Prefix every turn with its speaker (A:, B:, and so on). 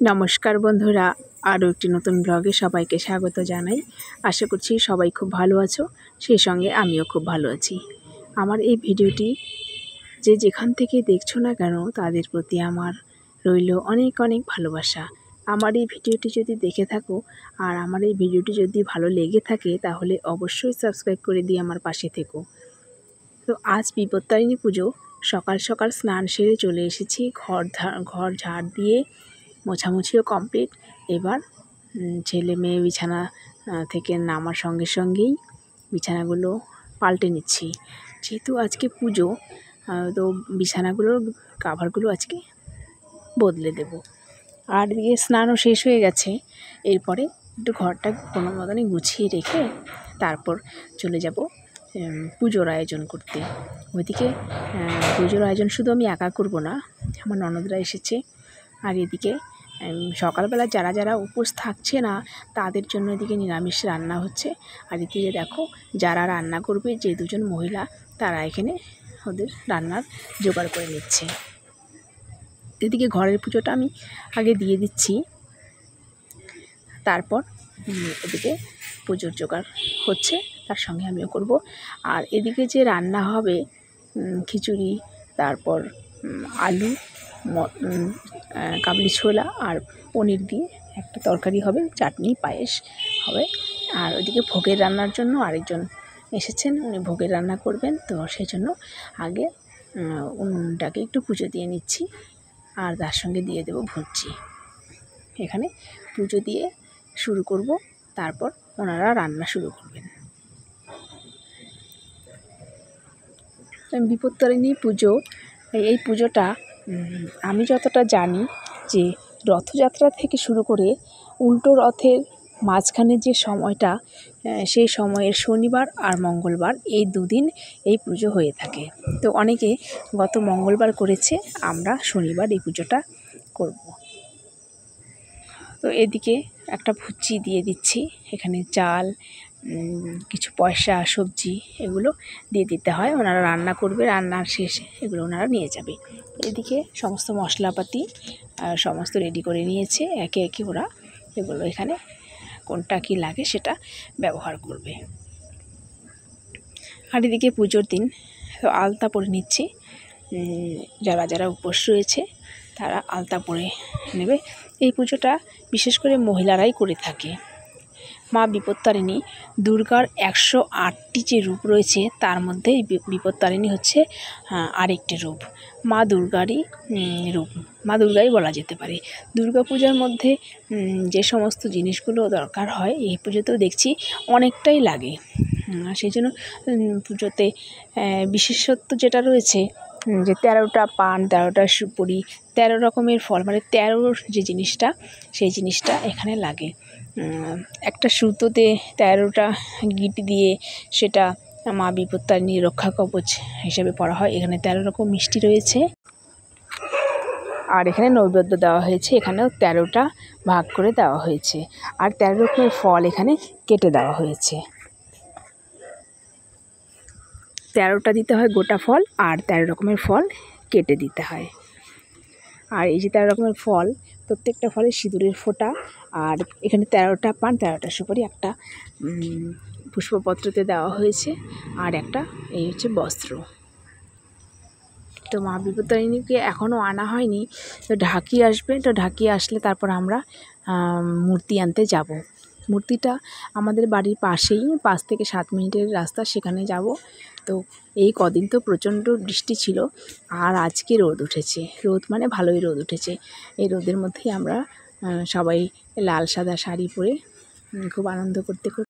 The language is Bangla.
A: নমস্কার বন্ধুরা, আরও একটি নতুন ব্লগে সবাইকে স্বাগত জানাই। আশা করছি সবাই খুব ভালো আছো, সেই সঙ্গে আমিও খুব ভালো আছি। আমার এই ভিডিওটি যে যেখান থেকে দেখছো না কেন তাদের প্রতি আমার রইল অনেক অনেক ভালোবাসা। আমার এই ভিডিওটি যদি দেখে থাকো আর আমার এই ভিডিওটি যদি ভালো লেগে থাকে তাহলে অবশ্যই সাবস্ক্রাইব করে দিয়ে আমার পাশে থেকো। তো আজ বিপত্তারিণী পুজো, সকাল সকাল স্নান সেরে চলে এসেছি। ঘর ঝাড় দিয়ে মোছামুছিও কমপ্লিট। এবার ছেলে মেয়ে বিছানা থেকে নামার সঙ্গে সঙ্গেই বিছানাগুলো পাল্টে নিচ্ছি। যেহেতু আজকে পুজো, তো বিছানাগুলোর কাভারগুলো আজকে বদলে দেব। আর এদিকে স্নানও শেষ হয়ে গেছে। এরপরে একটু ঘরটা কোনো মতনই গুছিয়ে রেখে তারপর চলে যাব পুজোর আয়োজন করতে। ওইদিকে পুজোর আয়োজন শুধু আমি একা করব না, আমার ননদরা এসেছে। আর এদিকে সকালবেলা যারা যারা উপোস থাকছে না তাদের জন্য এদিকে নিরামিষ রান্না হচ্ছে। আর এদিকে দেখো যারা রান্না করবে, যে দুজন মহিলা, তারা এখানে ওদের রান্নার জোগাড় করে নিচ্ছে। এদিকে ঘরের পুজোটা আমি আগে দিয়ে দিচ্ছি, তারপর এদিকে পুজোর জোগাড় হচ্ছে, তার সঙ্গে আমিও করব। আর এদিকে যে রান্না হবে খিচুড়ি, তারপর আলু, কাবলি ছোলা আর পনির দিয়ে একটা তরকারি হবে, চাটনি, পায়েস হবে। আর ওইদিকে ভোগের রান্নার জন্য আরেকজন এসেছেন, উনি ভোগের রান্না করবেন। তো সেই জন্য আগে উনুনটাকে একটু পুজো দিয়ে নিচ্ছি, আর তার সঙ্গে দিয়ে দেব ভুজি। এখানে পুজো দিয়ে শুরু করব, তারপর ওনারা রান্না শুরু করবেন। বিপত্তারিণী পুজো, এই পুজোটা আমি যতটা জানি যে রথযাত্রা থেকে শুরু করে উল্টো রথের মাঝখানে যে সময়টা, সেই সময়ের শনিবার আর মঙ্গলবার এই দুদিন এই পুজো হয়ে থাকে। তো অনেকে গত মঙ্গলবার করেছে, আমরা শনিবার এই পুজোটা করব। তো এদিকে একটা ভুজি দিয়ে দিচ্ছি, এখানে চাল, কিছু পয়সা, সবজি, এগুলো দিয়ে দিতে হয়। ওনারা রান্না করবে, রান্নার শেষে এগুলো ওনারা নিয়ে যাবে। এদিকে সমস্ত মশলাপাতি সমস্ত রেডি করে নিয়েছে, একে একে ওরা এগুলো এখানে কোনটা কি লাগে সেটা ব্যবহার করবে। আর এদিকে পুজোর দিন আলতা পরে নিচ্ছি, যারা যারা উপোস রয়েছে তারা আলতা পরে নেবে। এই পুজোটা বিশেষ করে মহিলারাই করে থাকে। মা বিপত্তারিণী দুর্গার 108টি যে রূপ রয়েছে তার মধ্যে বিপত্তারিণী হচ্ছে আরেকটি রূপ, মা দুর্গারই রূপ, মা দুর্গাই বলা যেতে পারে। দুর্গা পূজার মধ্যে যে সমস্ত জিনিসগুলো দরকার হয় এই পুজোতেও দেখছি অনেকটাই লাগে। সেই জন্য পুজোতে বিশেষত্ব যেটা রয়েছে যে 13টা পান, 13টা সুপুরি, 13 রকমের ফল, মানে 13 যে জিনিসটা, সেই জিনিসটা এখানে লাগে। একটা সুতোতে 13টা গিঁট দিয়ে সেটা মা বিপত্তারিণীর রক্ষা কবচ হিসেবে পড়া হয়। এখানে 13 রকম মিষ্টি রয়েছে, আর এখানে নৈবেদ্য দেওয়া হয়েছে, এখানেও 13টা ভাগ করে দেওয়া হয়েছে, আর 13 রকমের ফল এখানে কেটে দেওয়া হয়েছে। 13টা দিতে হয় গোটা ফল, আর 13 রকমের ফল কেটে দিতে হয়। আর এই যে 13 রকমের ফল, প্রত্যেকটা ফলে সিঁদুরের ফোঁটা, আর এখানে 13টা পান, 13টা সুপারি, একটা পুষ্পপত্রতে দেওয়া হয়েছে, আর একটা এই হচ্ছে বস্ত্র। তো মা বিপত্তারিণীকে এখনও আনা হয়নি, তো ঢাকি আসবে, তো ঢাকি আসলে তারপর আমরা মূর্তি আনতে যাব। মূর্তিটা আমাদের বাড়ির পাশেই, 5 থেকে 7 মিনিটের রাস্তা, সেখানে যাব। তো এই কদিন তো প্রচণ্ড বৃষ্টি ছিল, আর আজকে রোদ উঠেছে, রোদ মানে ভালোই রোদ উঠেছে। এই রোদের মধ্যেই আমরা সবাই লাল সাদা শাড়ি পরে খুব আনন্দ করতে